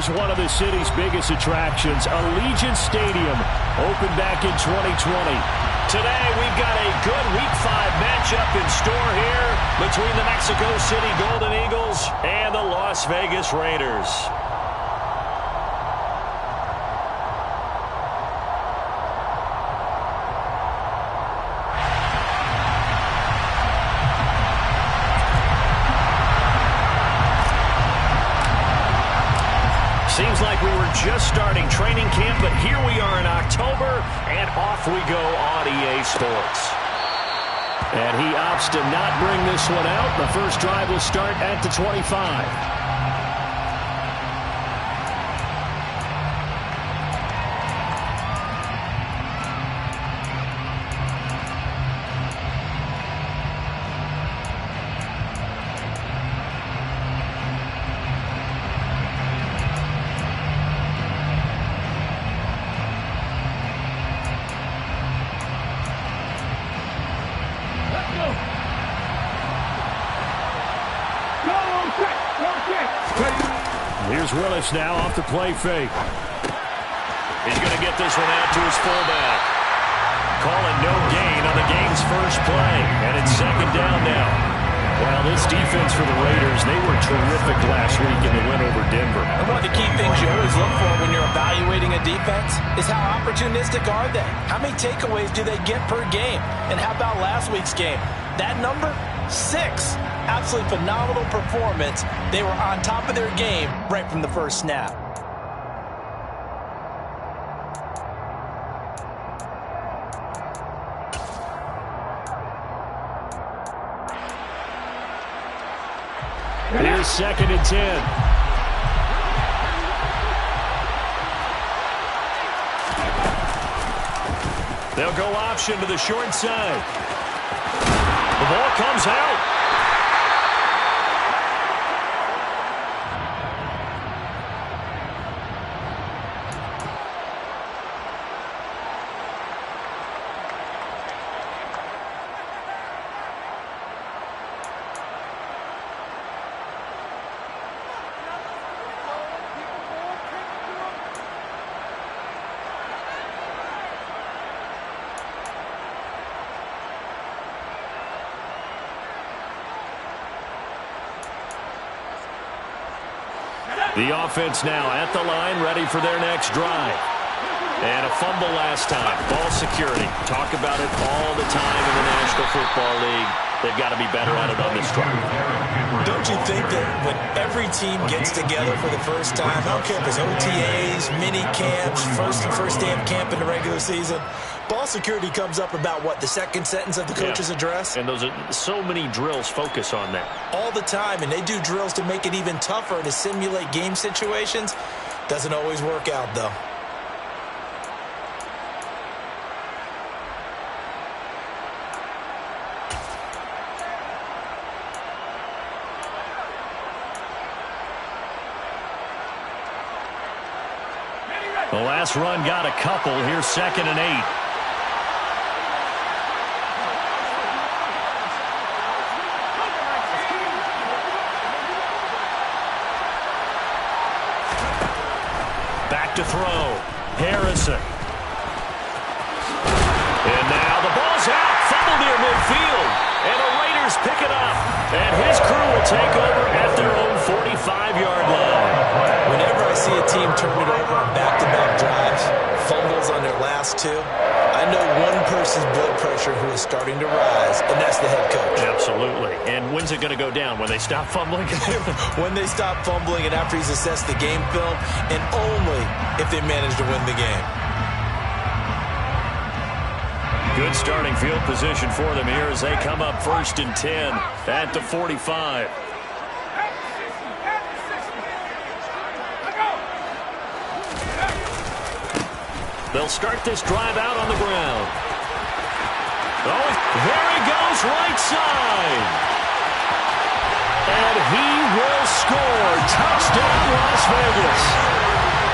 Here's one of the city's biggest attractions, Allegiant Stadium, opened back in 2020. Today, we've got a good Week 5 matchup in store here between the Mexico City Golden Eagles and the Las Vegas Raiders. Seems like we were just starting training camp, but here we are in October, and off we go on EA Sports. And he opts to not bring this one out. The first drive will start at the 25. Here's Willis now off the play fake. He's going to get this one out to his fullback. Calling no gain on the game's first play, and it's second down now. Well, this defense for the Raiders, they were terrific last week in the win over Denver. And one of the key things you always look for when you're evaluating a defense is how opportunistic are they? How many takeaways do they get per game? And how about last week's game? That number, 6. Absolutely phenomenal performance. They were on top of their game right from the first snap. Here's 2nd and 10. They'll go option to the short side. The ball comes out. The offense now at the line, ready for their next drive. And a fumble last time. Ball security. Talk about it all the time in the National Football League. They've got to be better at it on this drive. Don't you think that when every team gets together for the first time, I don't care if it's OTAs, mini camps, first day of camp in the regular season, ball security comes up about what, the second sentence of the coach's address? And those are so many drills focus on that. All the time, and they do drills to make it even tougher to simulate game situations. Doesn't always work out, though. The last run got a couple. Here's 2nd and 8. Back to throw. Harrison. And now the ball's out. Fumble near midfield. And the Raiders pick it up. And his crew will take over at their own 45-yard line. Whenever I see a team turn it over on back-to-back drives, fumbles on their last 2, I know one person's blood pressure who is starting to rise, and that's the head coach. Absolutely. And when's it going to go down? When they stop fumbling? When they stop fumbling and after he's assessed the game film, and only if they manage to win the game. Good starting field position for them here as they come up 1st and 10 at the 45. They'll start this drive out on the ground. Oh, there he goes, right side. And he will score. Touchdown, Las Vegas.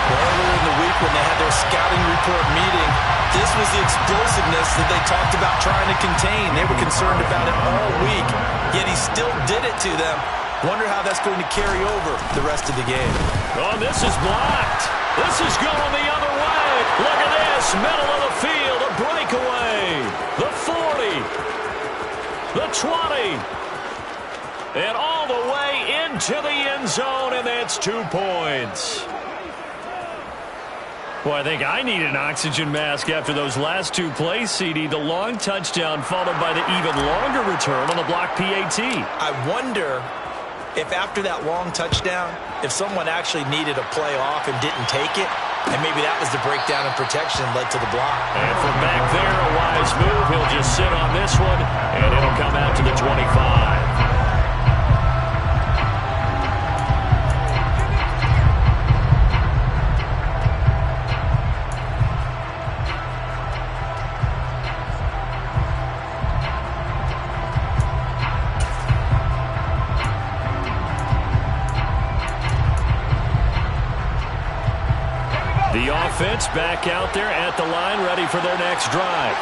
Earlier in the week when they had their scouting report meeting, this was the explosiveness that they talked about trying to contain. They were concerned about it all week, yet he still did it to them. Wonder how that's going to carry over the rest of the game. Oh, this is blocked. This is going the other way. Look at this. Middle of the field. A breakaway. The 40. The 20. And all the way into the end zone, and that's 2 points. Well, I think I need an oxygen mask after those last 2 plays, CD. The long touchdown followed by the even longer return on the block PAT. I wonder if after that long touchdown, if someone actually needed a play off and didn't take it, and maybe that was the breakdown in protection led to the block. And from back there, a wise move. He'll just sit on this one, and it'll come out to the 25. The offense back out there at the line, ready for their next drive.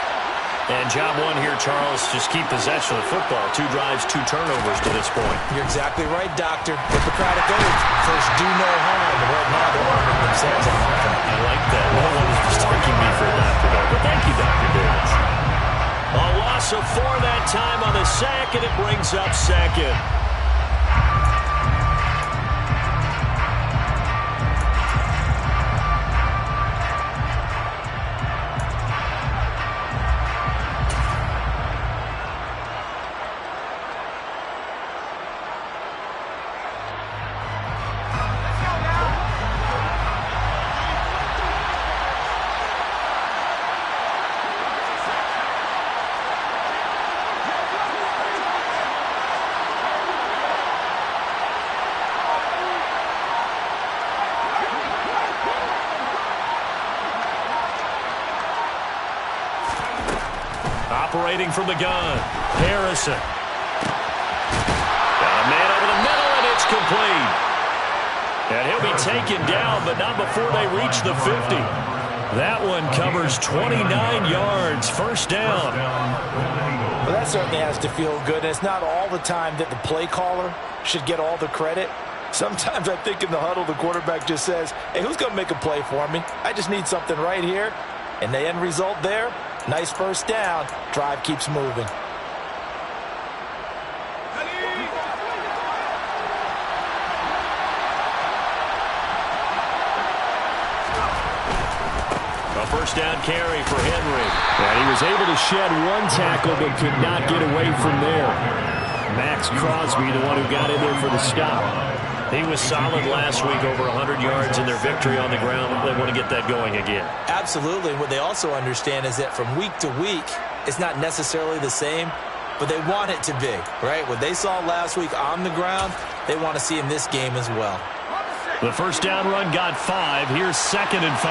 And job one here, Charles, just keep possession of the football. 2 drives, 2 turnovers to this point. You're exactly right, Doctor. Hippocratic oath. First, do no harm. Right now, they're harming themselves on offense. I like that. No one is mistaking me for a doctor, though. But thank you, Dr. Davis. A loss of 4 that time on the sack, and it brings up second. Operating from the gun, Harrison. Got a man over the middle, and it's complete. And he'll be taken down, but not before they reach the 50. That one covers 29 yards, first down. Well, that certainly has to feel good. It's not all the time that the play caller should get all the credit. Sometimes I think in the huddle, the quarterback just says, hey, who's going to make a play for me? I just need something right here. And the end result there, nice first down. Drive keeps moving. A first down carry for Henry. And he was able to shed 1 tackle but could not get away from there. Max Crosby, the one who got in there for the stop. He was solid last week, over 100 yards in their victory on the ground. They want to get that going again. Absolutely. What they also understand is that from week to week, it's not necessarily the same, but they want it to be, right? What they saw last week on the ground, they want to see in this game as well. The first down run got 5. Here's 2nd and 5.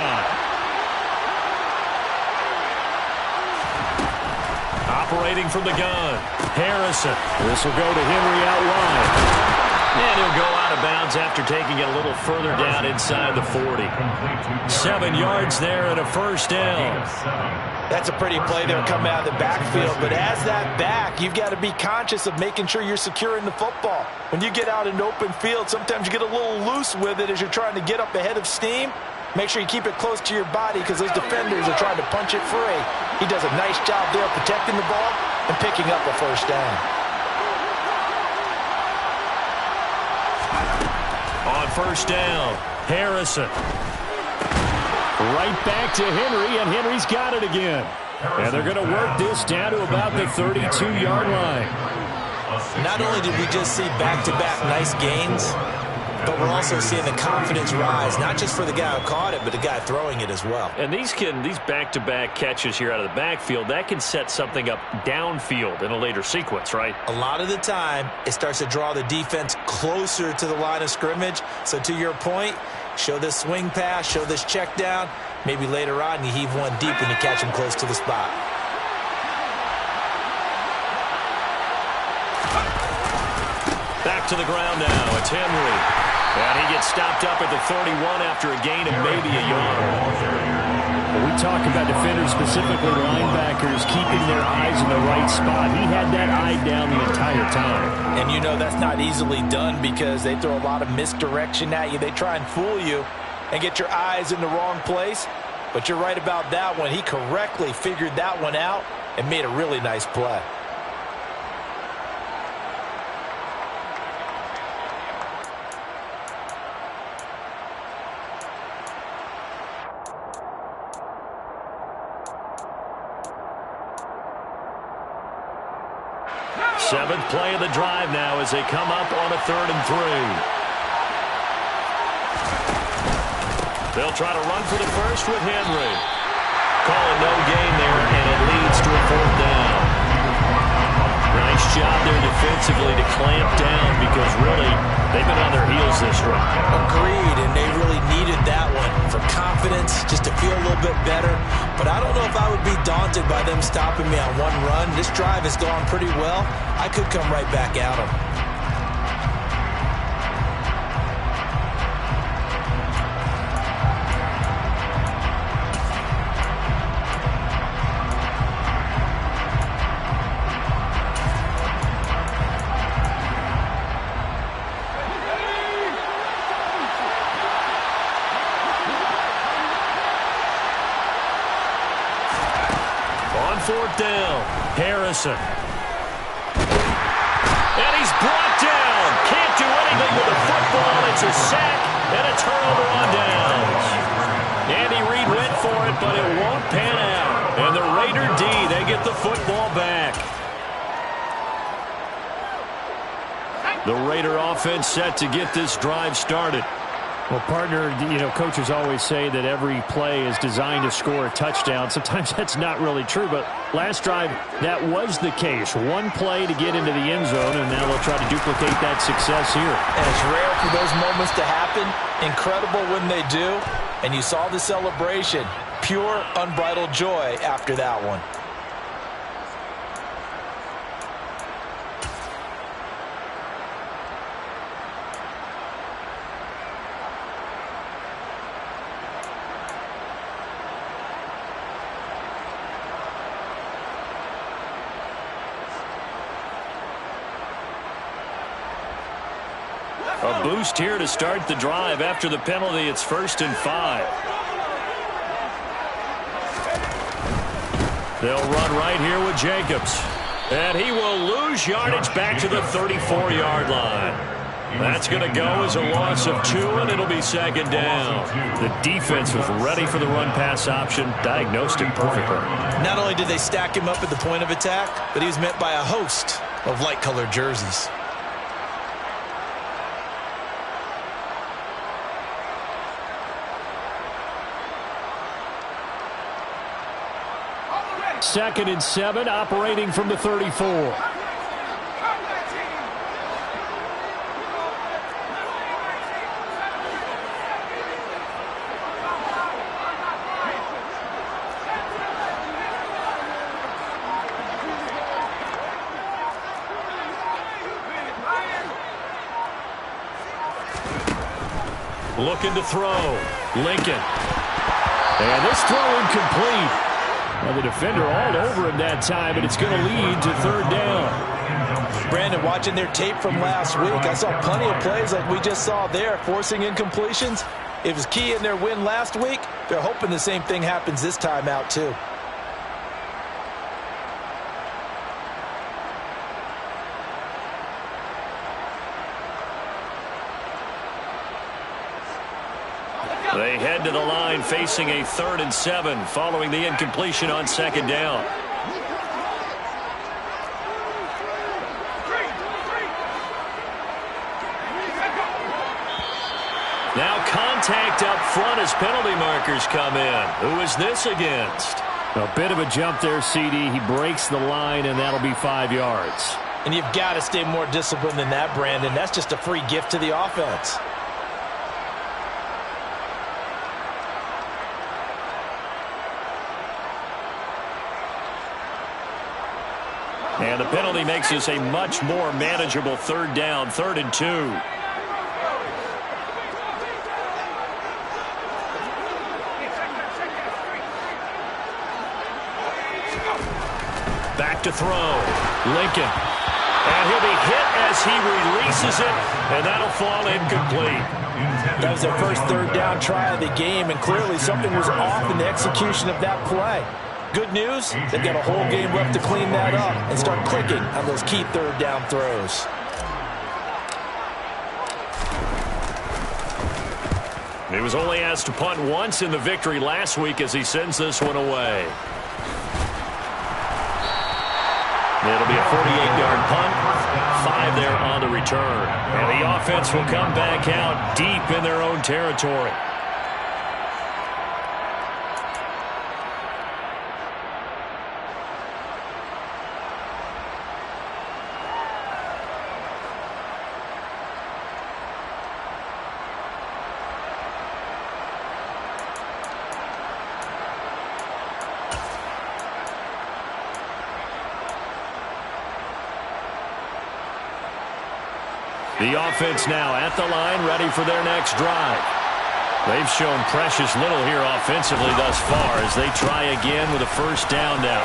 Operating from the gun, Harrison. This will go to Henry out wide. And he'll go out of bounds after taking it a little further down inside the 40. 7 yards there and a first down. That's a pretty play there coming out of the backfield. But as that back, you've got to be conscious of making sure you're securing the football. When you get out in open field, sometimes you get a little loose with it as you're trying to get up ahead of steam. Make sure you keep it close to your body because those defenders are trying to punch it free. He does a nice job there protecting the ball and picking up a first down. On first down, Harrison. Right back to Henry, and Henry's got it again. And they're going to work this down to about the 32-yard line. Not only did we just see back-to-back nice gains, but we're also seeing the confidence rise, not just for the guy who caught it, but the guy throwing it as well. And these back-to-back catches here out of the backfield, that can set something up downfield in a later sequence, right? A lot of the time, it starts to draw the defense closer to the line of scrimmage. So to your point, show this swing pass, show this check down. Maybe later on, you heave one deep when you catch him close to the spot. Back to the ground now. It's Henry. And he gets stopped up at the 31 after a gain of maybe a yard. We talk about defenders, specifically linebackers, keeping their eyes in the right spot. He had that eye down the entire time. And you know that's not easily done because they throw a lot of misdirection at you. They try and fool you and get your eyes in the wrong place. But you're right about that one. He correctly figured that one out and made a really nice play. Seventh play of the drive now as they come up on a 3rd and 3. They'll try to run for the first with Henry. Call it no gain there, and it leads to a 4th down. Nice job there defensively to clamp down because really they've been on their heels this run. Agreed, and they really needed that one for confidence, just to feel a little bit better. But I don't know if I would be daunted by them stopping me on one run. This drive has gone pretty well. I could come right back at them. On 4th down, Harrison. And he's brought down. Can't do anything with the football. It's a sack and a turnover on downs. Andy Reid went for it, but it won't pan out. And the Raider D, they get the football back. The Raider offense set to get this drive started. Well, partner, coaches always say that every play is designed to score a touchdown. Sometimes that's not really true, but last drive, that was the case. One play to get into the end zone, and now they'll try to duplicate that success here. And it's rare for those moments to happen. Incredible when they do. And you saw the celebration. Pure, unbridled joy after that one. A boost here to start the drive. After the penalty, it's 1st and 5. They'll run right here with Jacobs. And he will lose yardage back to the 34-yard line. That's going to go as a loss of 2, and it'll be 2nd down. The defense was ready for the run-pass option, diagnosed it perfectly. Not only did they stack him up at the point of attack, but he was met by a host of light-colored jerseys. Second and 7, operating from the 34. Looking to throw. Lincoln. And this throw incomplete. Well, the defender all over him that time, and it's going to lead to 3rd down. Brandon, watching their tape from last week, I saw plenty of plays like we just saw there, forcing incompletions. It was key in their win last week. They're hoping the same thing happens this time out, too. They head to the line facing a 3rd and 7 following the incompletion on 2nd down. Now contact up front as penalty markers come in. Who is this against? A bit of a jump there, CD. He breaks the line, and that'll be 5 yards. And you've got to stay more disciplined than that, Brandon. That's just a free gift to the offense. And the penalty makes this a much more manageable 3rd down, 3rd and 2. Back to throw. Lincoln. And he'll be hit as he releases it, and that'll fall incomplete. That was their first third down try of the game, and clearly something was off in the execution of that play. Good news, they've got a whole game left to clean that up and start clicking on those key third down throws. He was only asked to punt once in the victory last week as he sends this one away. It'll be a 48-yard punt, 5 there on the return. And the offense will come back out deep in their own territory. The offense now at the line, ready for their next drive. They've shown precious little here offensively thus far as they try again with a first down now.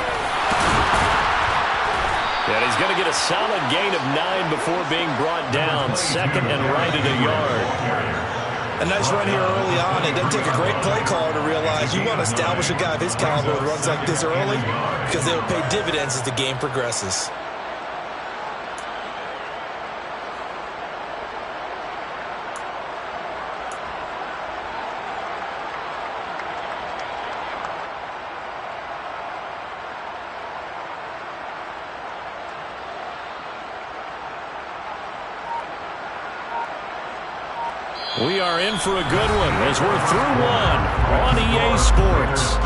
And he's going to get a solid gain of 9 before being brought down. Second and right at a yard. A nice run here early on. It doesn't take a great play caller to realize you want to establish a guy of his caliber who runs like this early because they will pay dividends as the game progresses. We are in for a good one as we're through one on EA Sports.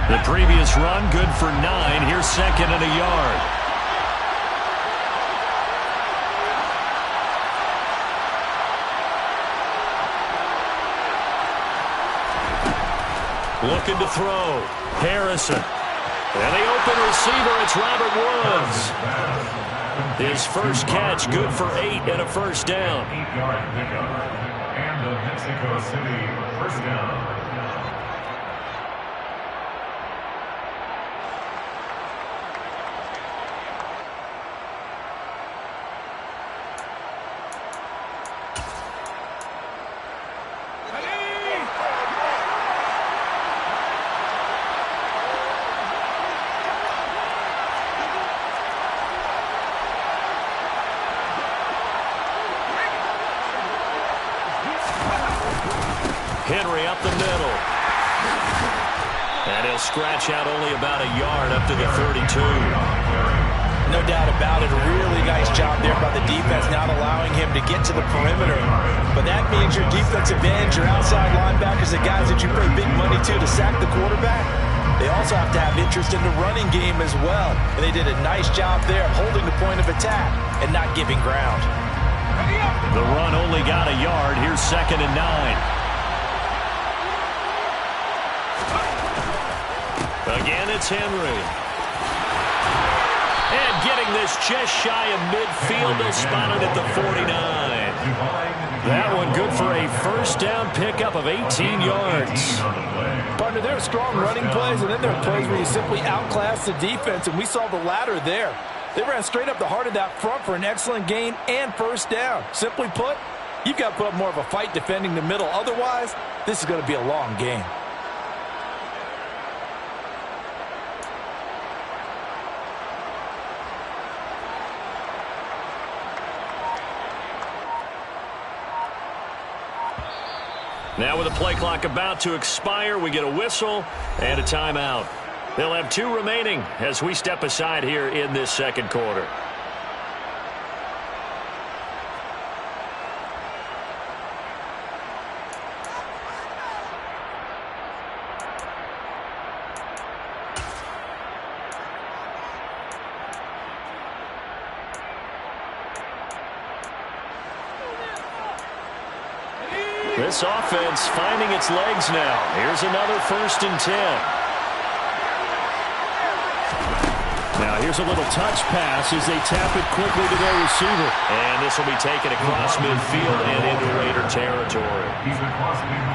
The previous run, good for 9. Here's second and a yard. Looking to throw. Harrison. And the open receiver, it's Robert Woods. His first catch, good for 8 and a first down. 8-yard pickup. And the Mexico City first down. Henry up the middle. And he'll scratch out only about a yard up to the 32. No doubt about it. A really nice job there by the defense, not allowing him to get to the perimeter. But that means your defensive ends, your outside linebackers, the guys that you pay big money to sack the quarterback, they also have to have interest in the running game as well. And they did a nice job there holding the point of attack and not giving ground. The run only got a yard. Here's second and 9. Again, it's Henry. And getting this just shy of midfield, they'll spot it at the 49. That one good for a first down pickup of 18 yards. Partner, there are strong running plays, and then there are plays where you simply outclass the defense, and we saw the latter there. They ran straight up the heart of that front for an excellent gain and first down. Simply put, you've got to put up more of a fight defending the middle. Otherwise, this is going to be a long game. Now with the play clock about to expire, we get a whistle and a timeout. They'll have 2 remaining as we step aside here in this second quarter. This offense finding its legs now. Here's another 1st and 10. Now here's a little touch pass as they tap it quickly to their receiver. And this will be taken across midfield and into Raider territory.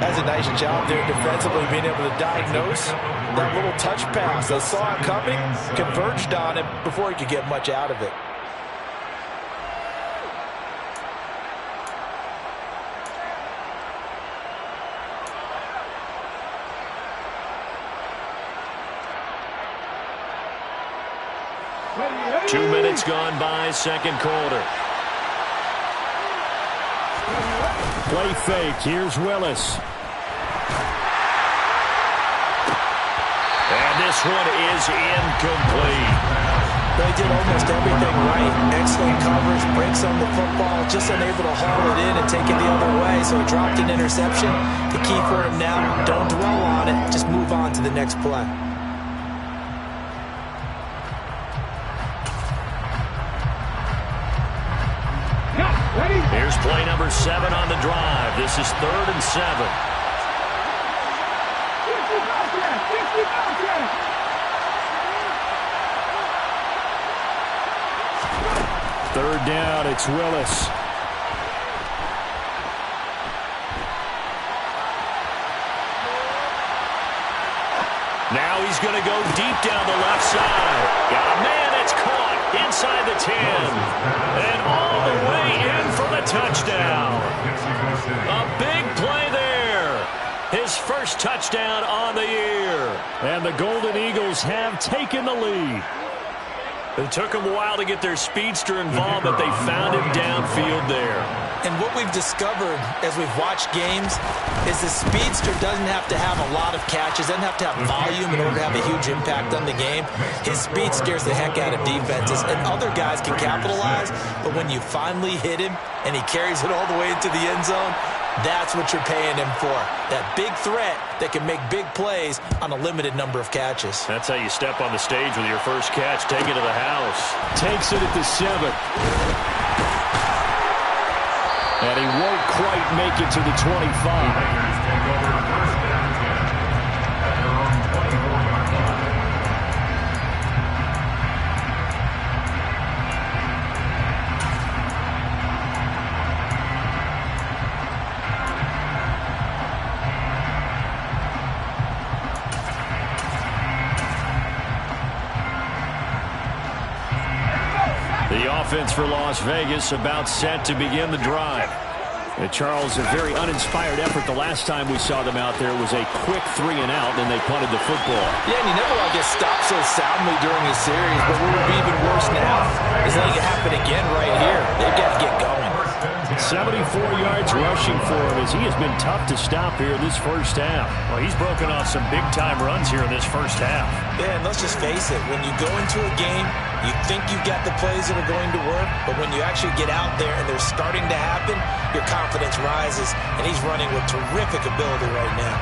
That's a nice job there defensively, being able to diagnose that little touch pass. They saw it coming, converged on it before he could get much out of it. Two minutes gone by, second quarter. Play fake. Here's Willis. And this one is incomplete. They did almost everything right. Excellent coverage, breaks on the football, just unable to haul it in and take it the other way, so he dropped an interception. The key for him now, don't dwell on it, just move on to the next play. Here's play number 7 on the drive. This is 3rd and 7. Third down, it's Willis. Now he's going to go deep down the left side. Got a man, it's caught inside the 10. And all the way in for the touchdown. A big play there. His first touchdown on the year. And the Golden Eagles have taken the lead. It took them a while to get their speedster involved, but they found him downfield there. And what we've discovered as we've watched games is the speedster doesn't have to have a lot of catches, doesn't have to have volume in order to have a huge impact on the game. His speed scares the heck out of defenses, and other guys can capitalize, but when you finally hit him and he carries it all the way into the end zone, that's what you're paying him for. That big threat that can make big plays on a limited number of catches. That's how you step on the stage with your first catch. Take it to the house. Takes it at the 7. And he won't quite make it to the 25. Offense for Las Vegas about set to begin the drive. Charles, a very uninspired effort the last time we saw them out there. It was a quick 3 and out, and they punted the football. Yeah, and you never want to get stopped so soundly during a series, but what would be even worse now is letting it happen again right here. They've got to get going. 74 yards rushing for him as he has been tough to stop here this first half. Well, he's broken off some big-time runs here in this first half. Yeah, and let's just face it. When you go into a game, you think you've got the plays that are going to work, but when you actually get out there and they're starting to happen, your confidence rises, and he's running with terrific ability right now.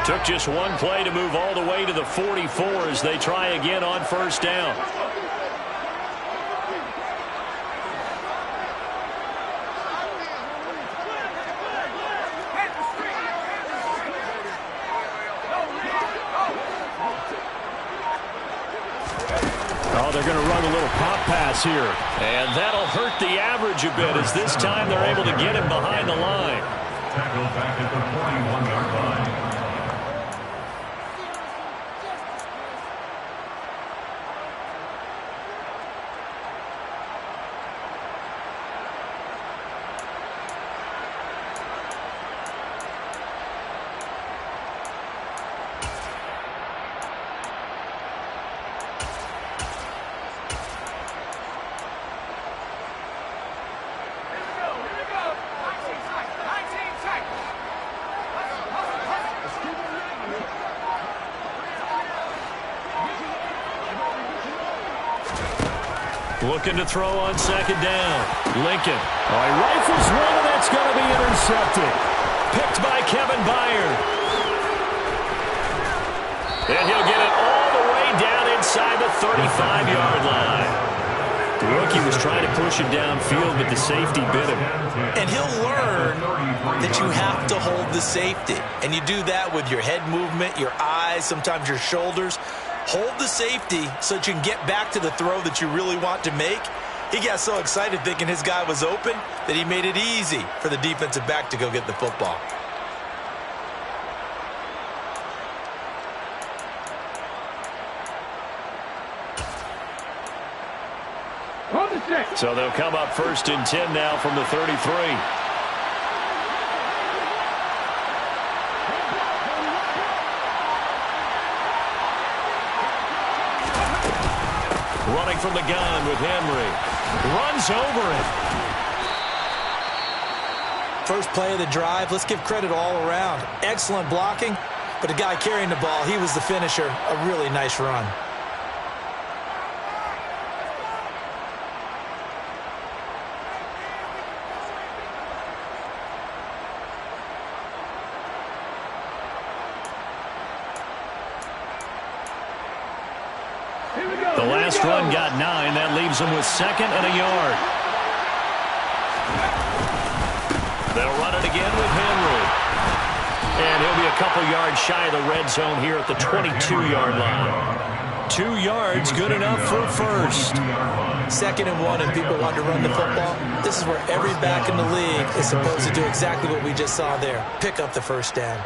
Took just one play to move all the way to the 44 as they try again on first down. Oh, they're going to run a little pop pass here. And that'll hurt the average a bit as this time they're able to get him behind the line. Tackle back at the 41-yard line. Looking to throw on second down. Lincoln. Oh, he rifles one, and that's going to be intercepted. Picked by Kevin Byard. And he'll get it all the way down inside the 35-yard line. The rookie was trying to push him downfield, but the safety bit him. And he'll learn that you have to hold the safety. And you do that with your head movement, your eyes, sometimes your shoulders. Hold the safety so that you can get back to the throw that you really want to make. He got so excited thinking his guy was open that he made it easy for the defensive back to go get the football. So they'll come up 1st and 10 now from the 33. Running from the gun with Henry. Runs over it. First play of the drive, let's give credit all around. Excellent blocking, but the guy carrying the ball, he was the finisher. A really nice run. The last run got 9. That leaves them with 2nd and a yard. They'll run it again with Henry. And he'll be a couple yards shy of the red zone here at the 22-yard line. 2 yards, good enough for first. 2nd and 1, and people want to run the football. This is where every back in the league is supposed to do exactly what we just saw there. Pick up the first down.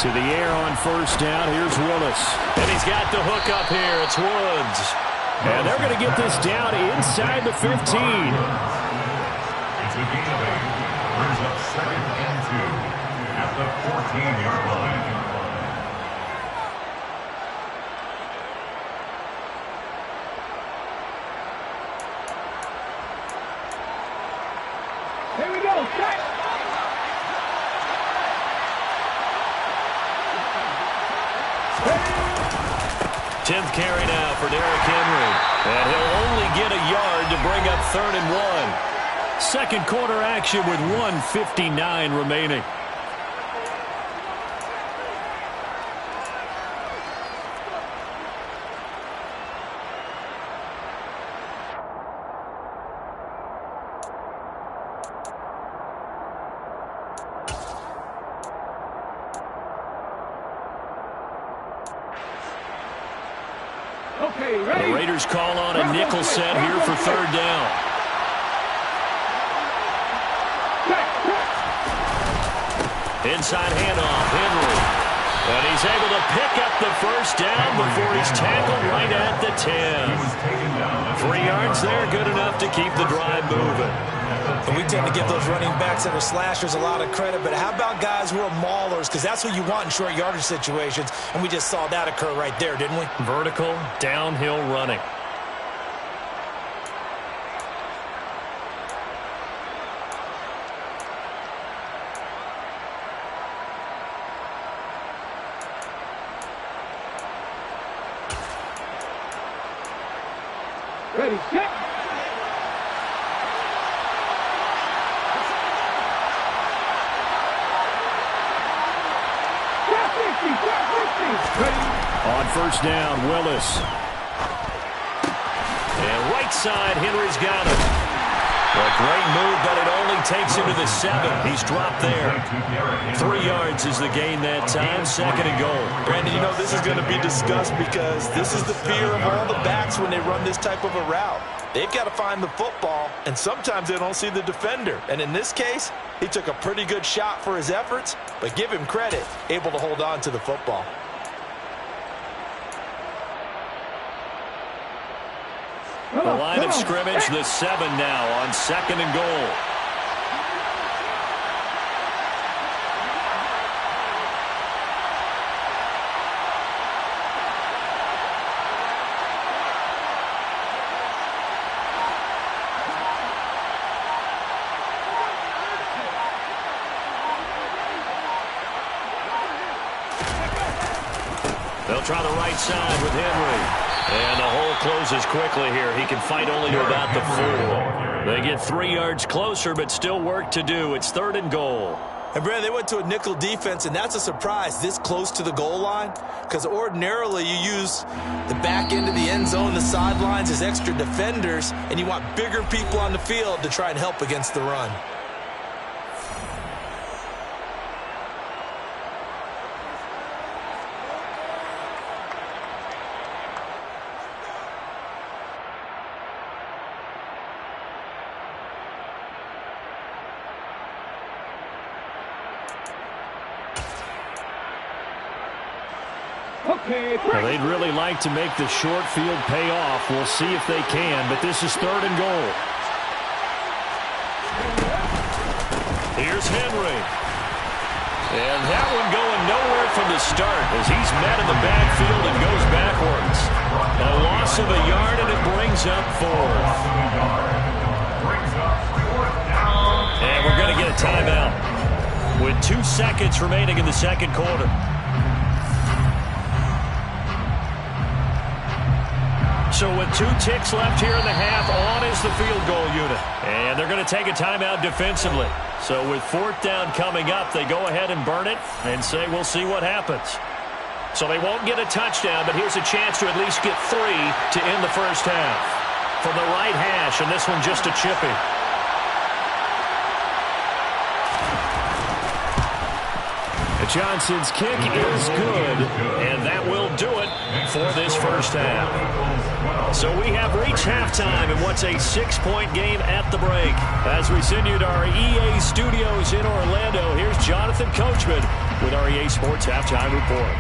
To the air on first down. Here's Willis. And he's got the hook up here. It's Woods. And they're going to get this down inside the 15. It's a gain of 8. Brings up 2nd and 2 at the 14-yard line. Here we go. Set. 10th carry now for Derrick Henry. And he'll only get a yard to bring up 3rd and 1. Second quarter action with 1:59 remaining. Okay, ready. The Raiders call on a nickel set here for 3rd down. Inside handoff, Henry. And he's able to pick up the first down before he's tackled right at the 10. 3 yards there, good enough to keep the drive moving. And we tend to give those running backs that are slashers a lot of credit, but how about guys who are maulers? Because that's what you want in short yardage situations, and we just saw that occur right there, didn't we? Vertical, downhill running. Ready, set. On first down, Willis. And right side, Henry's got him. A great move, but it only takes him to the 7. He's dropped there. 3 yards is the gain that time. 2nd and goal. Brandon, you know this is going to be discussed because this is the fear of all the backs when they run this type of a route. They've got to find the football, and sometimes they don't see the defender. And in this case, he took a pretty good shot for his efforts, but give him credit, able to hold on to the football. The line of scrimmage, the 7 now on 2nd and goal. They'll try the right side with Henry. And the hole closes quickly here. He can fight only to about the 4. They get 3 yards closer, but still work to do. It's 3rd and goal. And, Brad, they went to a nickel defense, and that's a surprise this close to the goal line, because ordinarily you use the back end of the end zone, the sidelines as extra defenders, and you want bigger people on the field to try and help against the run. Well, they'd really like to make the short field pay off. We'll see if they can, but this is 3rd and goal. Here's Henry. And that one going nowhere from the start as he's met in the backfield and goes backwards. A loss of a yard, and it brings up 4th. And we're going to get a timeout with 2 seconds remaining in the second quarter. So with 2 ticks left here in the half, on is the field goal unit. And they're going to take a timeout defensively. So with 4th down coming up, they go ahead and burn it and say we'll see what happens. So they won't get a touchdown, but here's a chance to at least get 3 to end the first half. From the right hash, and this one just a chippy. Johnson's kick is good, and that will do it for this first half. So we have reached halftime in what's a 6-point game at the break. As we send you to our EA studios in Orlando, here's Jonathan Coachman with our EA Sports Halftime Report.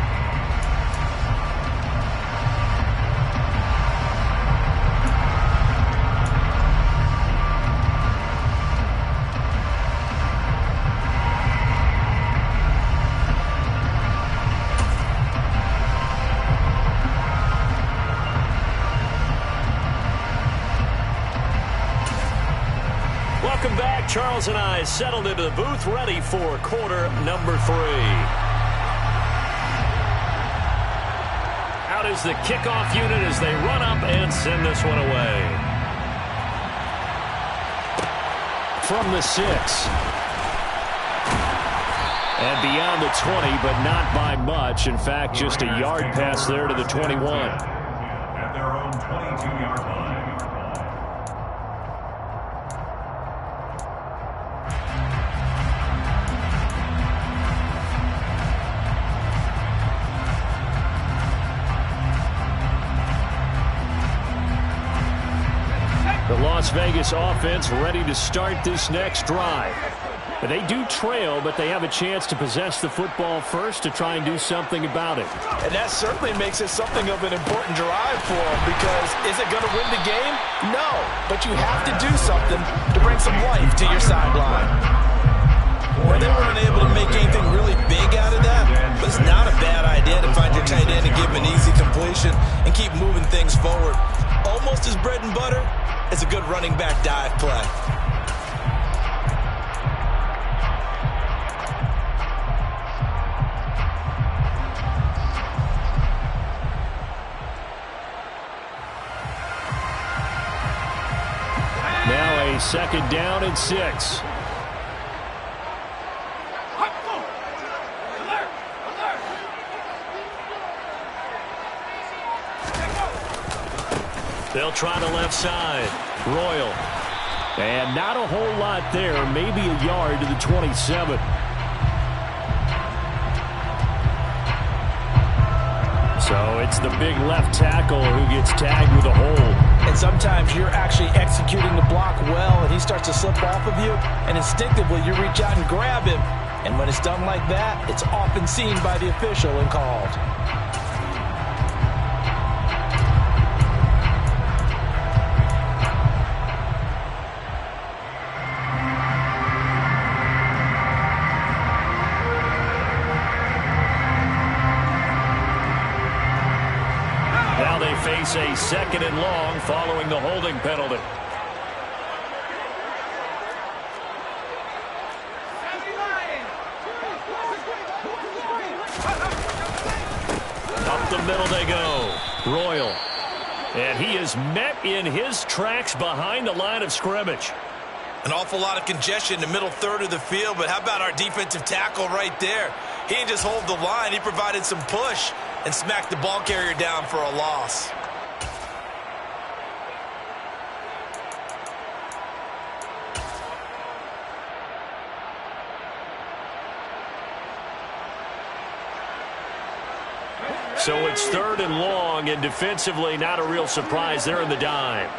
Charles and I settled into the booth, ready for quarter number 3. Out is the kickoff unit as they run up and send this one away. From the 6. And beyond the 20, but not by much. In fact, just a yard pass there to the 21. At their own 22-yard line. The Las Vegas offense ready to start this next drive. They do trail, but they have a chance to possess the football first to try and do something about it. And that certainly makes it something of an important drive for them, because is it going to win the game? No, but you have to do something to bring some life to your sideline. Well, they weren't able to make anything really big out of that, but it's not a bad idea to find your tight end and give him an easy completion and keep moving things forward. Almost as bread and butter as a good running back dive play. Now a 2nd down and 6. They'll try the left side. Royal. And not a whole lot there. Maybe a yard to the 27. So it's the big left tackle who gets tagged with a hold. And sometimes you're actually executing the block well, and he starts to slip off of you, and instinctively you reach out and grab him. And when it's done like that, it's often seen by the official and called. Face a 2nd and long following the holding penalty. Up Up the middle they go. Royal. And he is met in his tracks behind the line of scrimmage. An awful lot of congestion in the middle third of the field, but how about our defensive tackle right there? He didn't just hold the line. He provided some push and smacked the ball carrier down for a loss. So it's 3rd and long, and defensively not a real surprise. They're in the dime.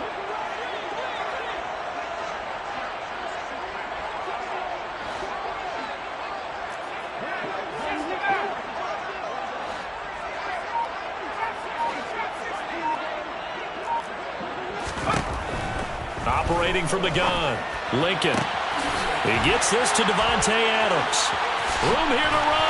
Operating from the gun, Lincoln. He gets this to Devontae Adams. Room here to run.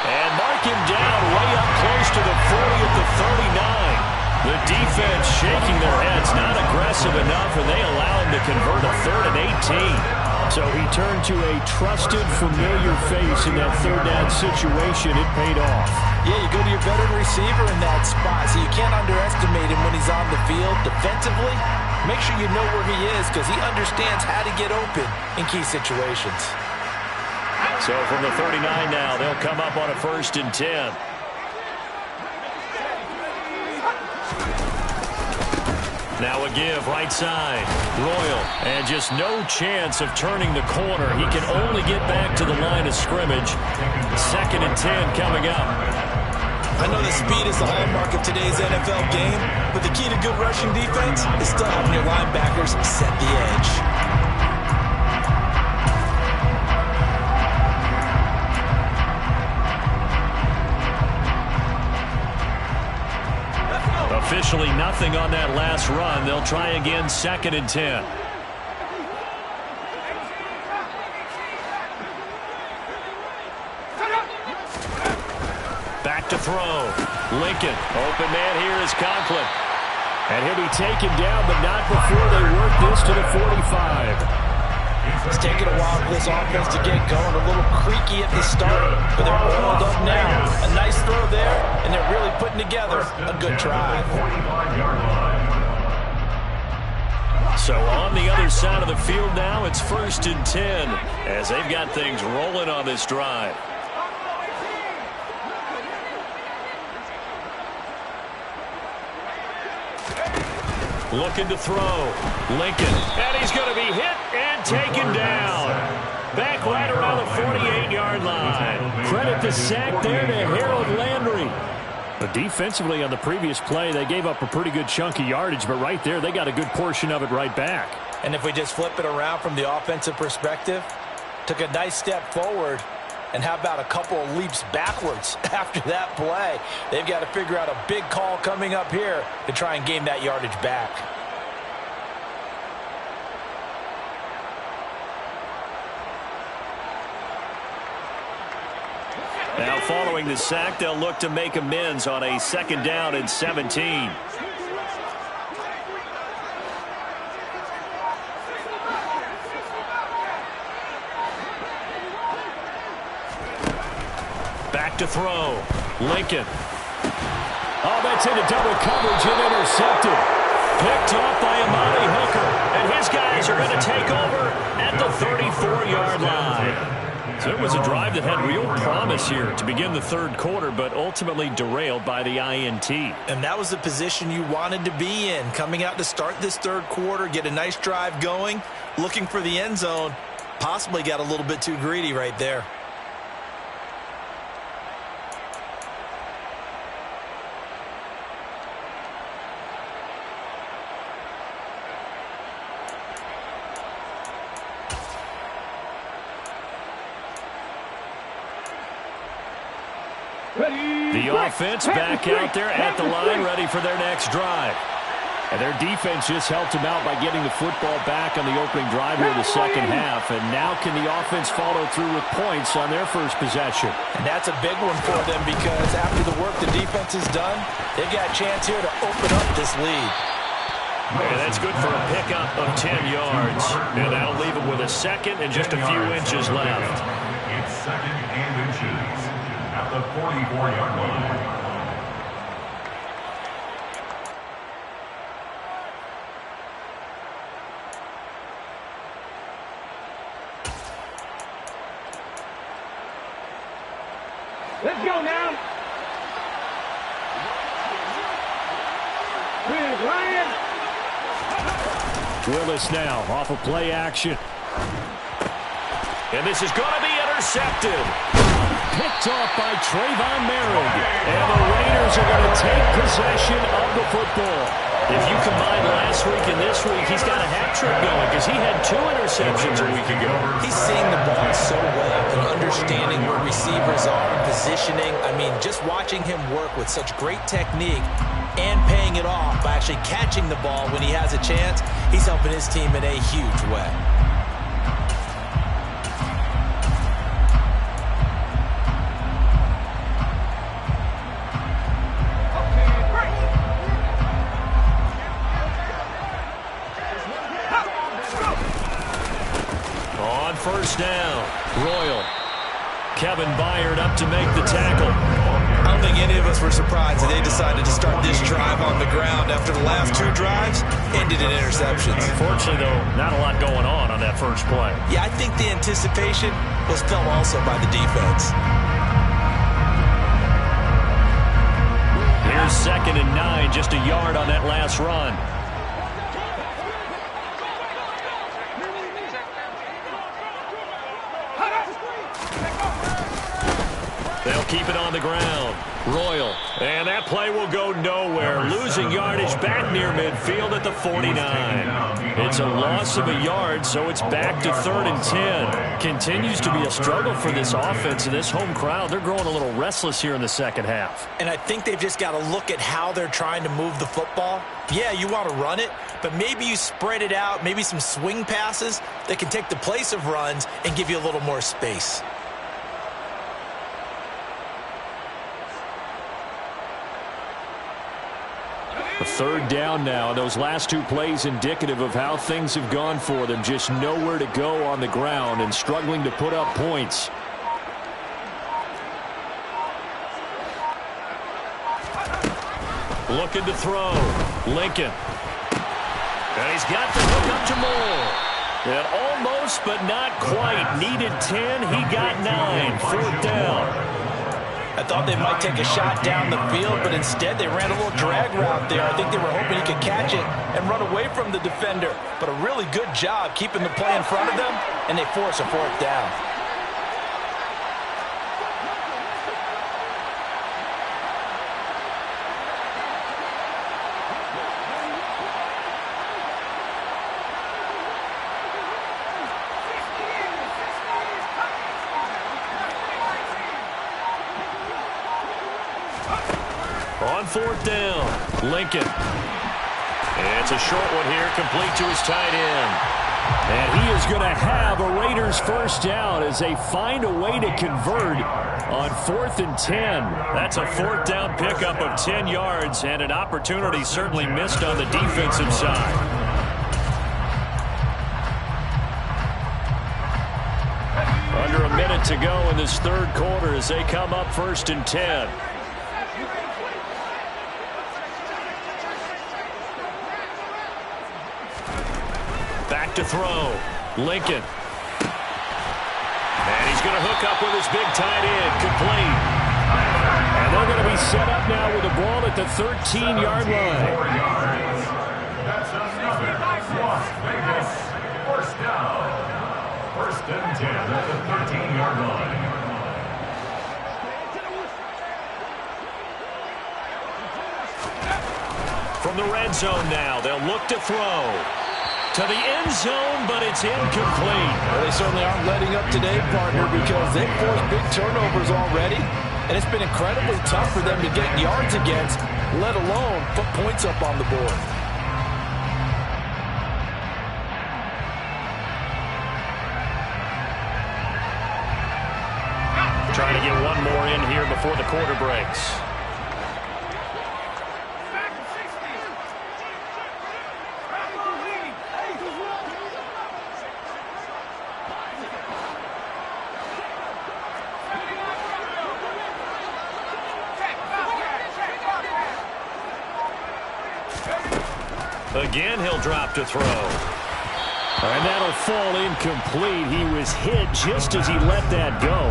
And mark him down way up close to the 40 at the 39. The defense shaking their heads, not aggressive enough, and they allow him to convert a 3rd and 18. So he turned to a trusted, familiar face in that 3rd down situation. It paid off. Yeah, you go to your veteran receiver in that spot, so you can't underestimate him when he's on the field defensively. Make sure you know where he is because he understands how to get open in key situations. So from the 39 now, they'll come up on a 1st and 10. Now a give, right side. Royal, and just no chance of turning the corner. He can only get back to the line of scrimmage. 2nd and 10 coming up. I know the speed is the hallmark of today's NFL game, but the key to good rushing defense is still having your linebackers set the edge. Officially nothing on that last run. They'll try again, 2nd and 10. Back to throw. Lincoln. Open man here is Conklin. And he'll be taken down, but not before they work this to the 45. It's taken a while for this offense to get going. A little creaky at the start, but they're oiled up now. A nice throw there, and they're really putting together a good drive. So on the other side of the field now, it's 1st and 10 as they've got things rolling on this drive. Looking to throw. Lincoln. And he's going to be hit and taken down. Back right around the 48-yard line. Credit the sack there to Harold Landry. But defensively on the previous play, they gave up a pretty good chunk of yardage, but right there, they got a good portion of it right back. And if we just flip it around from the offensive perspective, took a nice step forward, and how about a couple of leaps backwards after that play? They've got to figure out a big call coming up here to try and gain that yardage back. Now following the sack, they'll look to make amends on a 2nd down and 17. Back to throw. Lincoln. Oh, that's into double coverage and intercepted. Picked off by Amani Hooker. And his guys are going to take over at the 34-yard line. So it was a drive that had real promise here to begin the 3rd quarter, but ultimately derailed by the INT. And that was the position you wanted to be in, coming out to start this 3rd quarter, get a nice drive going, looking for the end zone. Possibly got a little bit too greedy right there. The offense back out there at the line, ready for their next drive. And their defense just helped them out by getting the football back on the opening drive here in the 2nd half. And now can the offense follow through with points on their first possession? And that's a big one for them because after the work the defense has done, they've got a chance here to open up this lead. And that's good for a pickup of 10 yards. And that'll leave them with a 2nd and just a few inches left. It's 2nd and inches at the 44-yard line. Let's go now. Ryan. Willis now off of play action. And this is going to be intercepted. Picked off by Trayvon Merrick. And the Raiders are going to take possession of the football. If you combine last week and this week, he's got a hat trick going because he had 2 interceptions a week ago. He's seeing the ball so well and understanding where receivers are, positioning. I mean, just watching him work with such great technique and paying it off by actually catching the ball when he has a chance, he's helping his team in a huge way. On first down, Royal. Kevin Byard up to make the tackle. I don't think any of us were surprised that they decided to start this drive on the ground after the last 2 drives ended in interceptions. Unfortunately, though, not a lot going on that first play. Yeah, I think the anticipation was felt also by the defense. Here's 2nd and 9, just a yard on that last run. They'll keep it on the ground. Royal. And that play will go nowhere. Losing yardage back near midfield at the 49. It's a loss of a yard, so it's back to 3rd and 10. Continues to be a struggle for this offense and this home crowd. They're growing a little restless here in the second half. And I think they've just got to look at how they're trying to move the football. Yeah, you want to run it, but maybe you spread it out, maybe some swing passes that can take the place of runs and give you a little more space. A 3rd down now. Those last 2 plays indicative of how things have gone for them. Just nowhere to go on the ground and struggling to put up points. Looking to throw. Lincoln. And he's got the hook up to Moore. And almost, but not quite. Needed 10. He got 9. 4th down. I thought they might take a shot down the field, but instead they ran a little drag route there. I think they were hoping he could catch it and run away from the defender. But a really good job keeping the play in front of them, and they force a 4th down. On 4th down, Lincoln. And it's a short one here, complete to his tight end. And he is going to have a Raiders first down as they find a way to convert on 4th and 10. That's a 4th down pickup of 10 yards and an opportunity certainly missed on the defensive side. Under a minute to go in this 3rd quarter as they come up 1st and 10. Back to throw. Lincoln. And he's going to hook up with his big tight end. Complete. And they're going to be set up now with the ball at the 13-yard line. That's another Las Vegas first down. 1st and 10 at the 13-yard line. From the red zone now, they'll look to throw. To the end zone, but it's incomplete. Well, they certainly aren't letting up today, partner, because they've forced big turnovers already, and it's been incredibly tough for them to get yards against, let alone put points up on the board. Trying to get one more in here before the quarter breaks. Again, he'll drop to throw. And that'll fall incomplete. He was hit just as he let that go.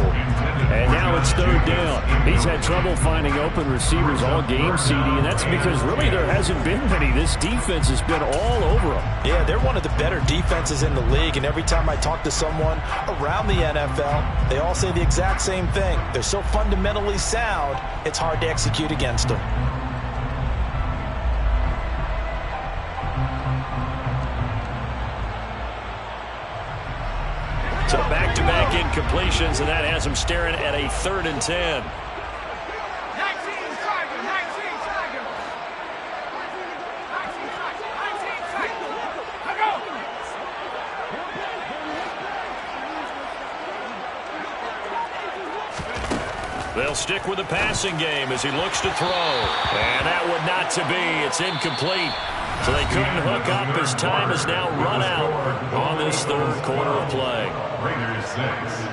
And now it's 3rd third down. He's had trouble finding open receivers all game, CD, and that's because really there hasn't been many. This defense has been all over them. Yeah, they're one of the better defenses in the league, and every time I talk to someone around the NFL, they all say the exact same thing. They're so fundamentally sound, it's hard to execute against them. So back-to-back incompletions, and that has him staring at a 3rd and 10. They'll stick with the passing game as he looks to throw. And that would not to be. It's incomplete. So they couldn't hook up as time is now run out on this 3rd quarter of play. Raiders 6.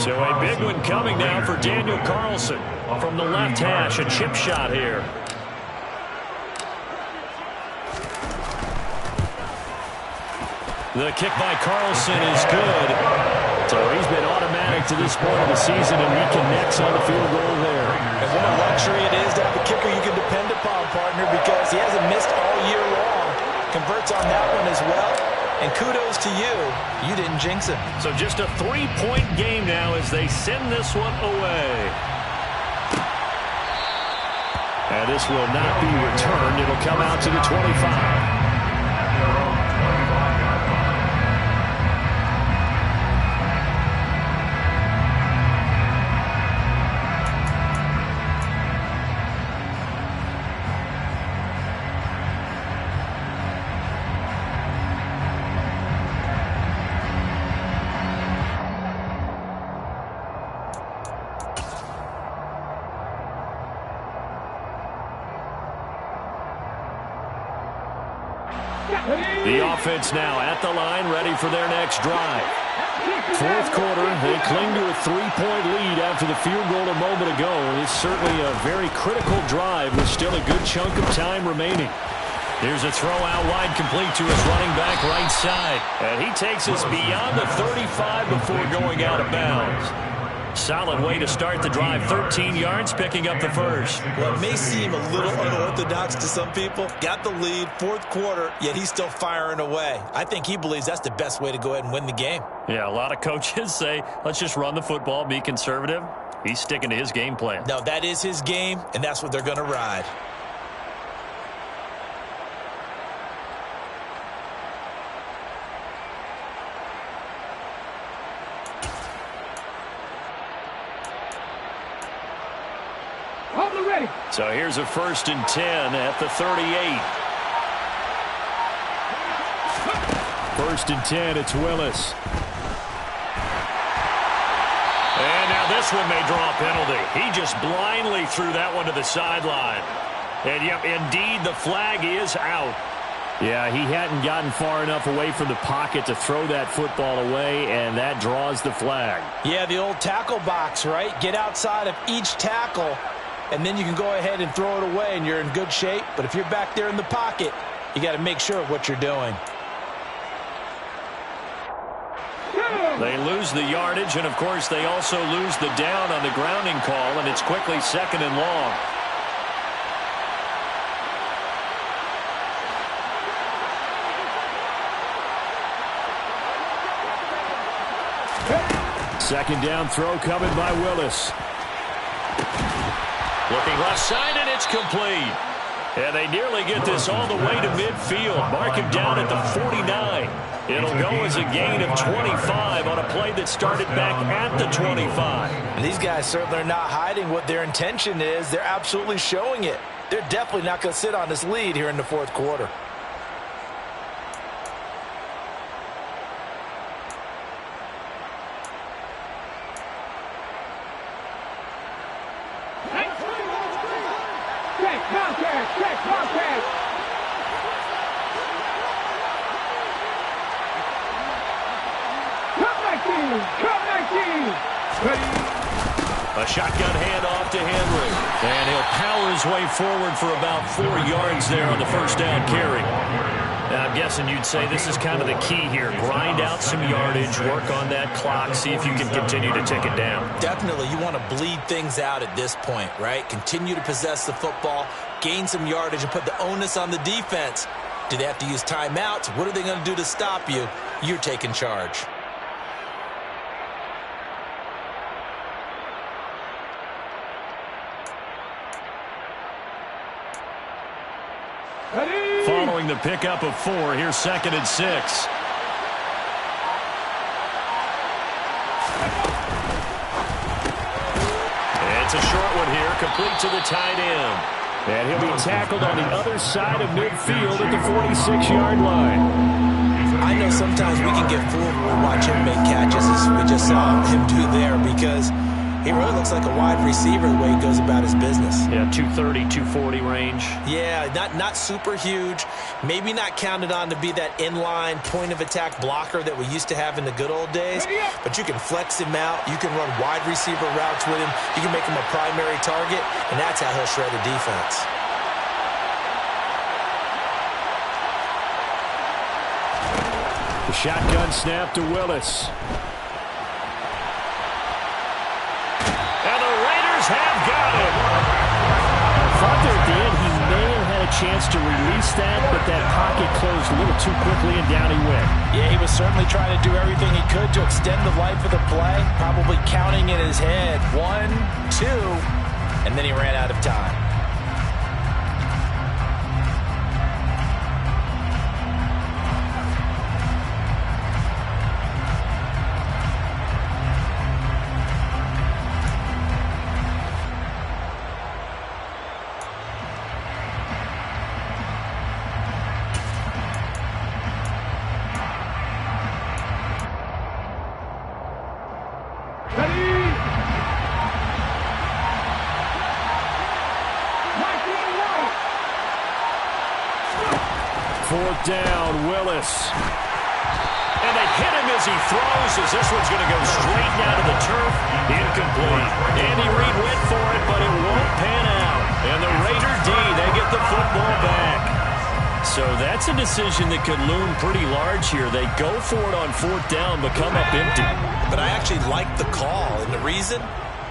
So a big one coming now for Daniel Carlson from the left hash. A chip shot here. The kick by Carlson is good. So he's been automatic to this point of the season, and he connects on the field goal there. And what a luxury it is to have a kicker you can depend upon, partner, because he hasn't missed all year long. Converts on that one as well. And kudos to you. You didn't jinx him. So just a 3-point game now as they send this one away. And this will not be returned. It'll come out to the 25. The offense now at the line, ready for their next drive. 4th quarter, they cling to a 3-point lead after the field goal a moment ago. It's certainly a very critical drive with still a good chunk of time remaining. Here's a throw out wide, complete to his running back right side. And he takes us beyond the 35 before going out of bounds. Solid way to start the drive. 13 yards, picking up the first. Well, it may seem a little unorthodox to some people. Got the lead, 4th quarter, yet he's still firing away. I think he believes that's the best way to go ahead and win the game. Yeah, a lot of coaches say, let's just run the football, be conservative. He's sticking to his game plan. No, that is his game, and that's what they're going to ride. So here's a 1st and 10 at the 38. 1st and 10, it's Willis. And now this one may draw a penalty. He just blindly threw that one to the sideline. And yep, indeed, the flag is out. Yeah, he hadn't gotten far enough away from the pocket to throw that football away, and that draws the flag. Yeah, the old tackle box, right? Get outside of each tackle, and then you can go ahead and throw it away, and you're in good shape. But if you're back there in the pocket, you got to make sure of what you're doing. They lose the yardage, and, of course, they also lose the down on the grounding call, and it's quickly 2nd and long. Second down throw coming by Willis. Looking left side, and it's complete. And they nearly get this all the way to midfield. Mark him down at the 49. It'll go as a gain of 25 on a play that started back at the 25. And these guys certainly are not hiding what their intention is. They're absolutely showing it. They're definitely not going to sit on this lead here in the 4th quarter. A shotgun handoff to Henry. And he'll power his way forward for about 4 yards there on the first down carry. Now, I'm guessing you'd say this is kind of the key here. Grind out some yardage, work on that clock, see if you can continue to tick it down. Definitely, you want to bleed things out at this point, right? Continue to possess the football, gain some yardage, and put the onus on the defense. Do they have to use timeouts? What are they going to do to stop you? You're taking charge. Following the pickup of 4, here's 2nd and 6. It's a short one here, complete to the tight end. And he'll be tackled on the other side of midfield at the 46-yard line. I know sometimes we can get fooled when we watch him make catches, as we just saw him do there, because he really looks like a wide receiver the way he goes about his business. Yeah, 230, 240 range. Yeah, not super huge. Maybe not counted on to be that inline point-of-attack blocker that we used to have in the good old days. But you can flex him out. You can run wide receiver routes with him. You can make him a primary target, and that's how he'll shred a defense. The shotgun snap to Willis. Have got him. I thought there at the end he may have had a chance to release that, but that pocket closed a little too quickly and down he went. Yeah, he was certainly trying to do everything he could to extend the life of the play, probably counting in his head 1, 2, and then he ran out of time. Fourth down, Willis. And they hit him as he throws, as this one's going to go straight down to the turf. Incomplete. Andy Reid went for it, but it won't pan out. And the Raider D, they get the football back. So that's a decision that could loom pretty large here. They go for it on 4th down, but come up empty. But I actually like the call, and the reason?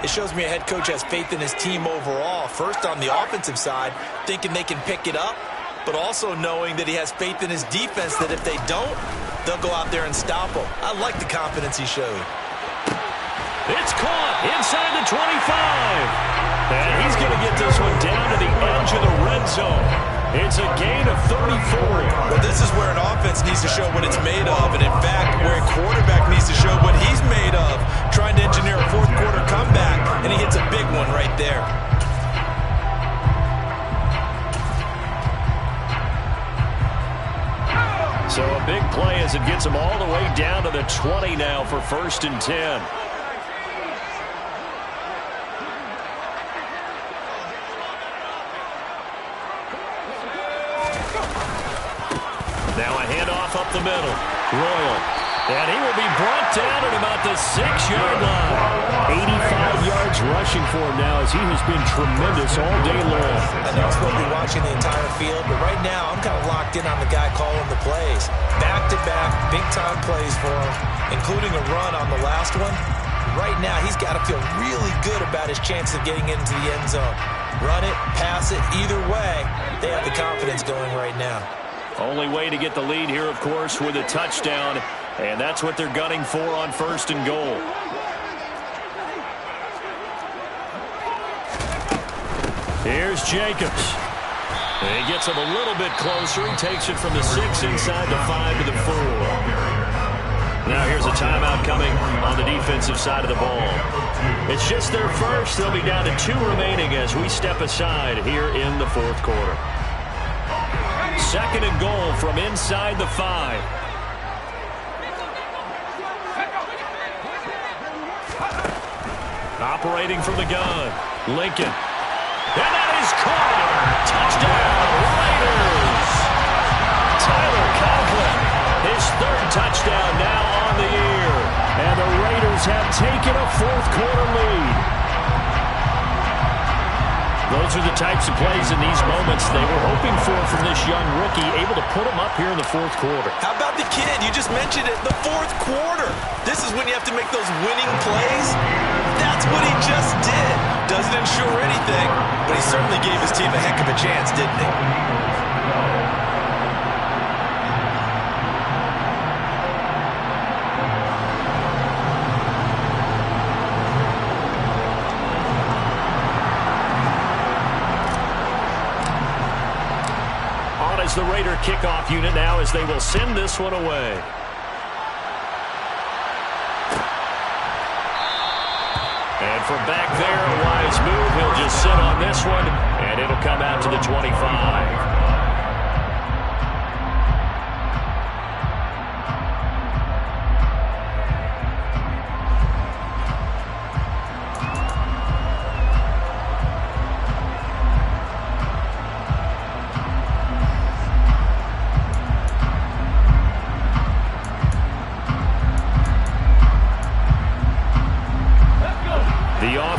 It shows me a head coach has faith in his team overall. First on the offensive side, thinking they can pick it up, but also knowing that he has faith in his defense that if they don't, they'll go out there and stop them. I like the confidence he showed. It's caught inside the 25. And he's going to get this one down to the edge of the red zone. It's a gain of 34. Well, this is where an offense needs to show what it's made of, and in fact, where a quarterback needs to show what he's made of, trying to engineer a 4th quarter comeback, and he hits a big one right there. So a big play as it gets him all the way down to the 20 now for 1st and 10. Now a handoff up the middle. Royal. And he will be brought down at about the 6-yard line. 85 yards rushing for him now, as he has been tremendous all day long. I know I'm supposed to be watching the entire field, but right now I'm kind of locked in on the guy calling the plays. Back-to-back, big-time plays for him, including a run on the last one. Right now, he's got to feel really good about his chances of getting into the end zone. Run it, pass it, either way, they have the confidence going right now. Only way to get the lead here, of course, with a touchdown, and that's what they're gunning for on 1st and goal. Here's Jacobs. And he gets him a little bit closer. He takes it from the 6 inside the 5 to the 4. Now here's a timeout coming on the defensive side of the ball. It's just their first. They'll be down to 2 remaining as we step aside here in the 4th quarter. 2nd and goal from inside the 5. Operating from the gun, Lincoln. And that is caught. Touchdown, Raiders. Tyler Conklin, his 3rd touchdown now on the year. And the Raiders have taken a fourth-quarter lead. Those are the types of plays in these moments they were hoping for from this young rookie, able to put them up here in the fourth quarter. How about the kid? You just mentioned it, the fourth quarter. This is when you have to make those winning plays. That's what he just did. Doesn't ensure anything, but he certainly gave his team a heck of a chance, didn't he? As the Raider kickoff unit now, as they will send this one away. And from back there, a wise move. He'll just sit on this one, and it'll come out to the 25.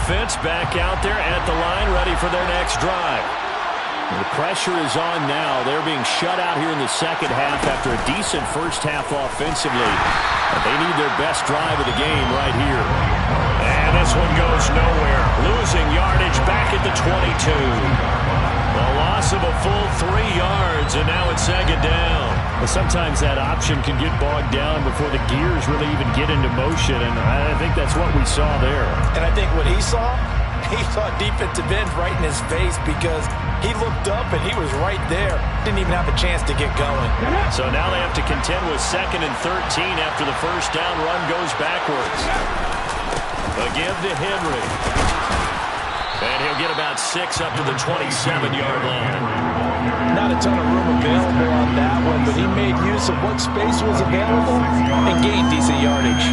Offense back out there at the line, ready for their next drive. The pressure is on now. They're being shut out here in the second half after a decent first half offensively. They need their best drive of the game right here. And this one goes nowhere. Losing yardage back at the 22. A loss of a full 3 yards, and now it's second down. Well, sometimes that option can get bogged down before the gears really even get into motion, and I think that's what we saw there. And I think what he saw defensive end right in his face because he looked up and he was right there. Didn't even have a chance to get going. So now they have to contend with 2nd and 13 after the first down run goes backwards. A give to Henry. And he'll get about 6 up to the 27-yard line. Not a ton of room available on that one, but he made use of what space was available and gained decent yardage.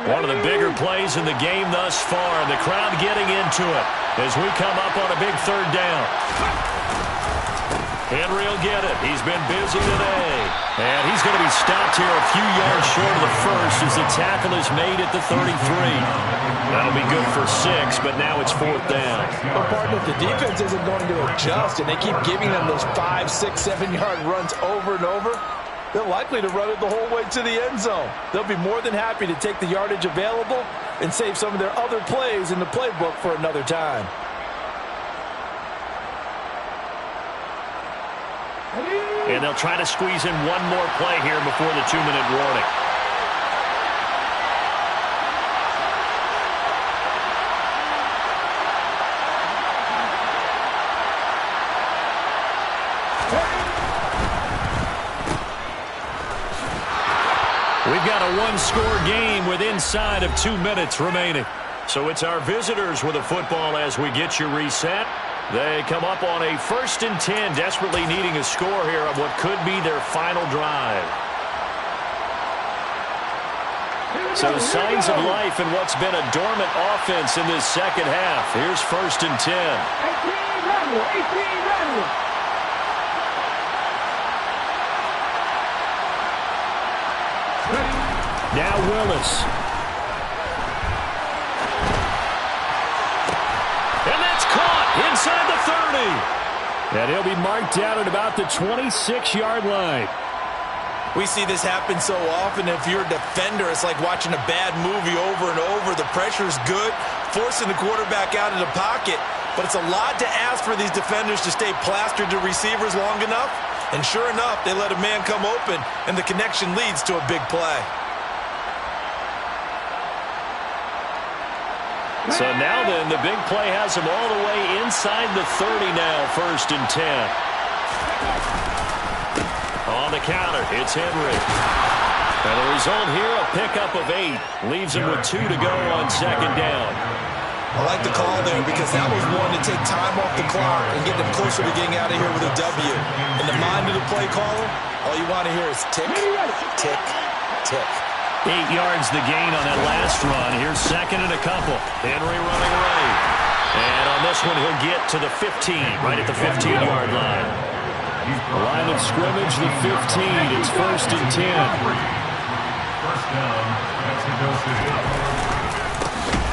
One of the bigger plays in the game thus far. The crowd getting into it as we come up on a big third down. Henry will get it. He's been busy today. And he's going to be stopped here a few yards short of the first as the tackle is made at the 33. That'll be good for 6, but now it's 4th down. But partner, if the defense isn't going to adjust and they keep giving them those 5, 6, 7-yard runs over and over, they're likely to run it the whole way to the end zone. They'll be more than happy to take the yardage available and save some of their other plays in the playbook for another time. And they'll try to squeeze in one more play here before the 2-minute warning. We've got a one-score game with inside of 2 minutes remaining. So it's our visitors with the football as we get you reset. They come up on a 1st and 10, desperately needing a score here on what could be their final drive. So signs of life in what's been a dormant offense in this second half. Here's 1st and 10. 18 Now Willis. And that's caught inside the 30. And he'll be marked down at about the 26-yard line. We see this happen so often. If you're a defender, it's like watching a bad movie over and over. The pressure's good, forcing the quarterback out of the pocket. But it's a lot to ask for these defenders to stay plastered to receivers long enough. And sure enough, they let a man come open, and the connection leads to a big play. So now then, the big play has him all the way inside the 30 now, 1st and 10. On the counter, it's Henry. And the result here, a pickup of 8. Leaves him with 2 to go on 2nd down. I like the call there because that was one to take time off the clock and get them closer to getting out of here with a W. In the mind of the play caller, all you want to hear is tick, tick, tick. 8 yards the gain on that last run. Here's 2nd and a couple. Henry running right. And on this one, he'll get to the 15, right at the 15-yard line. The line of scrimmage, the 15. It's 1st and 10. First down, Mexico City.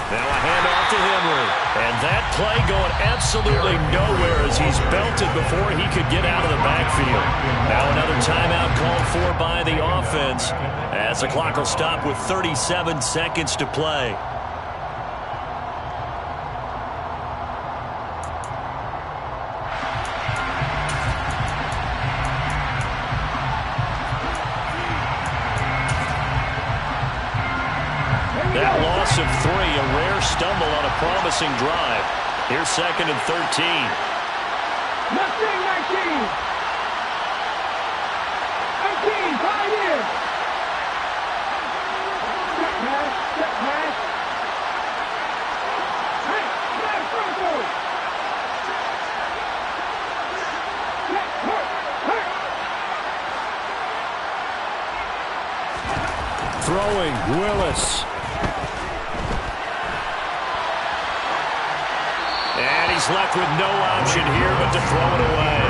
Now a handoff to Henry. And that play going absolutely nowhere as he's belted before he could get out of the backfield. Now another timeout called for by the offense as the clock will stop with 37 seconds to play. That loss of 3, a rare stumble on a promising drive. Here's 2nd and 13. Mustang 19. 18, 5 in. Step pass, step pass. Hey, pass, Bronco. Step, hurt. Throwing, Willis. And he's left with no option here but to throw it away.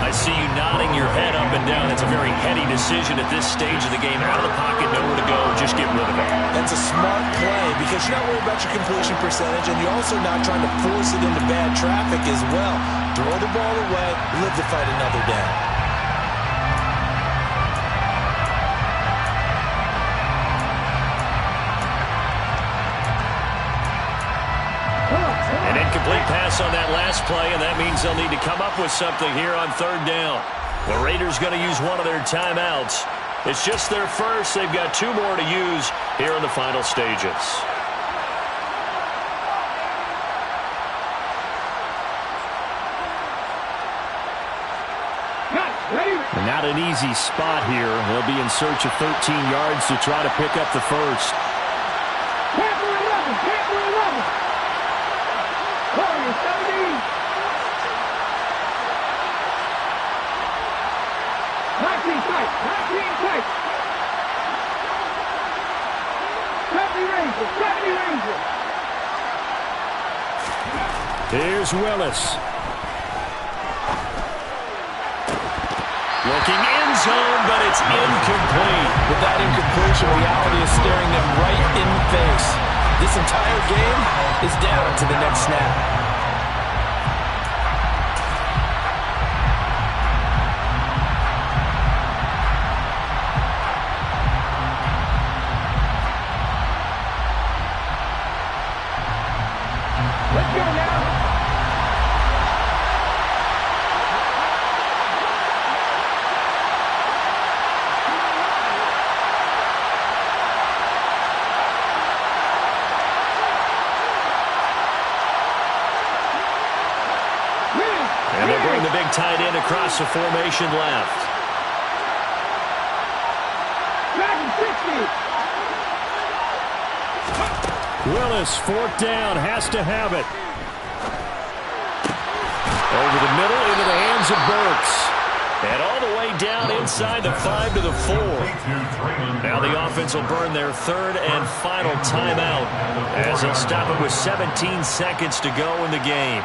I see you nodding your head up and down. It's a very heady decision at this stage of the game. Out of the pocket, nowhere to go. Just get rid of it. That's a smart play because you're not worried about your completion percentage, and you're also not trying to force it into bad traffic as well. Throw the ball away, live to fight another down. An incomplete pass on that last play, and that means they'll need to come up with something here on 3rd down. The Raiders going to use one of their timeouts. It's just their first. They've got 2 more to use here in the final stages. Not an easy spot here. They'll be in search of 13 yards to try to pick up the first. Tampa 11, Tampa 11. Warriors 17. 19 tight, 19 tight. 70 Rangers, 70 Rangers. Here's Willis. Looking end zone, but it's incomplete. With that incompletion, reality is staring them right in the face. This entire game is down to the next snap. Let's go now. And they'll bring the big tight end across the formation left. Dragon 60. Willis, 4th down, has to have it. Over the middle, into the hands of Burks. And all the way down inside the 5 to the 4. Now the offense will burn their 3rd and final timeout as they'll stop it with 17 seconds to go in the game.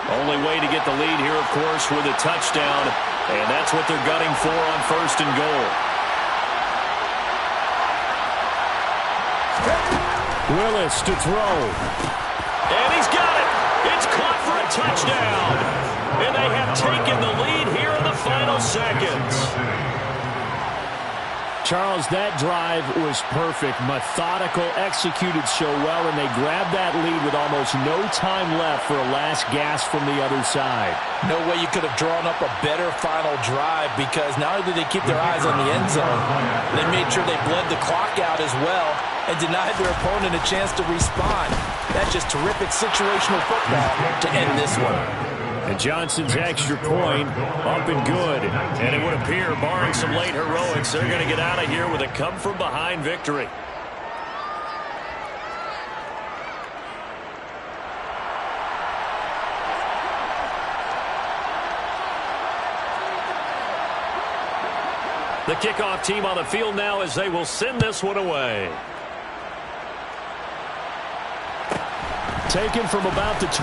Only way to get the lead here, of course, with a touchdown, and that's what they're gunning for on 1st and goal. Willis to throw. And he's got it. It's caught for a touchdown. And they have taken the lead here in the final seconds. Charles, that drive was perfect. Methodical, executed so well, and they grabbed that lead with almost no time left for a last gasp from the other side. No way you could have drawn up a better final drive because not only did they keep their eyes on the end zone, they made sure they bled the clock out as well and denied their opponent a chance to respond. That's just terrific situational football to end this one. And Johnson's extra point up and good. And it would appear, barring some late heroics, they're going to get out of here with a come-from-behind victory. The kickoff team on the field now as they will send this one away. Taken from about the 12.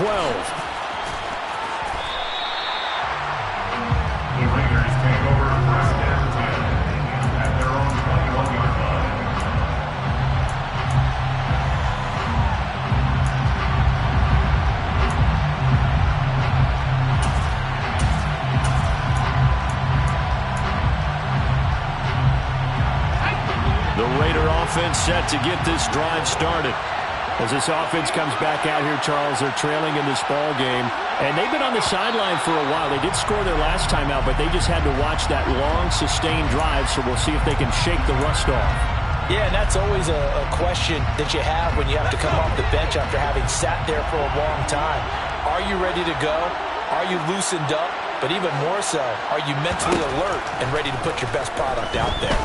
The Raiders take over first and 10 at their own 21-yard line. The Raider offense set to get this drive started. As this offense comes back out here, Charles, they're trailing in this ball game. And they've been on the sideline for a while. They did score their last time out, but they just had to watch that long, sustained drive, so we'll see if they can shake the rust off. Yeah, and that's always a question that you have when you have to come off the bench after having sat there for a long time. Are you ready to go? Are you loosened up? But even more so, are you mentally alert and ready to put your best product out there?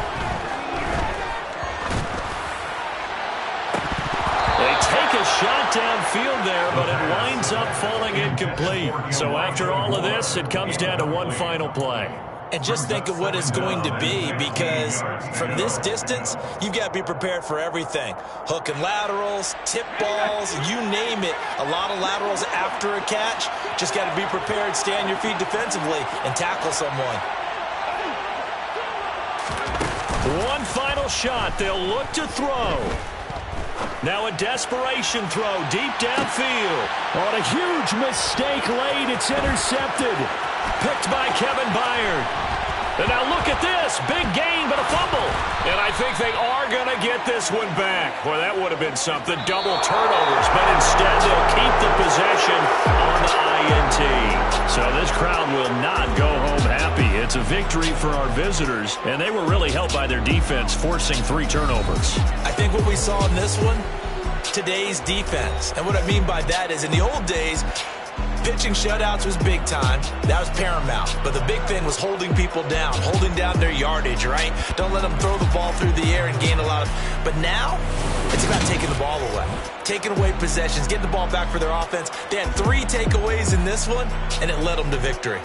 They take a shot downfield there, but it winds up falling incomplete. So after all of this, it comes down to one final play. And just think of what it's going to be, because from this distance, you've got to be prepared for everything. Hook and laterals, tip balls, you name it. A lot of laterals after a catch. Just got to be prepared, stay on your feet defensively, and tackle someone. One final shot. They'll look to throw. Now a desperation throw deep downfield. On a huge mistake late, it's intercepted. Picked by Kevin Byard. And now look at this. Big gain, but a fumble. And I think they are going to get this one back. Boy, that would have been something. Double turnovers. But instead, they'll keep the possession on the INT. So this crowd will not go home happy. It's a victory for our visitors. And they were really helped by their defense, forcing 3 turnovers. I think what we saw in this one, today's defense. And what I mean by that is in the old days, pitching shutouts was big time. That was paramount. But the big thing was holding people down, holding down their yardage, right? Don't let them throw the ball through the air and gain a lot of... But now, it's about taking the ball away. Taking away possessions, getting the ball back for their offense. They had 3 takeaways in this one, and it led them to victory.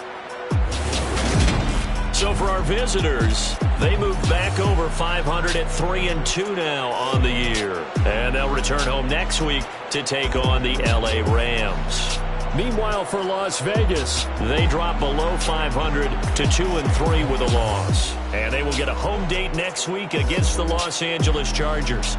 So for our visitors, they move back over 500 at 3-2 now on the year. And they'll return home next week to take on the LA Rams. Meanwhile, for Las Vegas, they drop below 500 to 2-3 with a loss. And they will get a home date next week against the Los Angeles Chargers.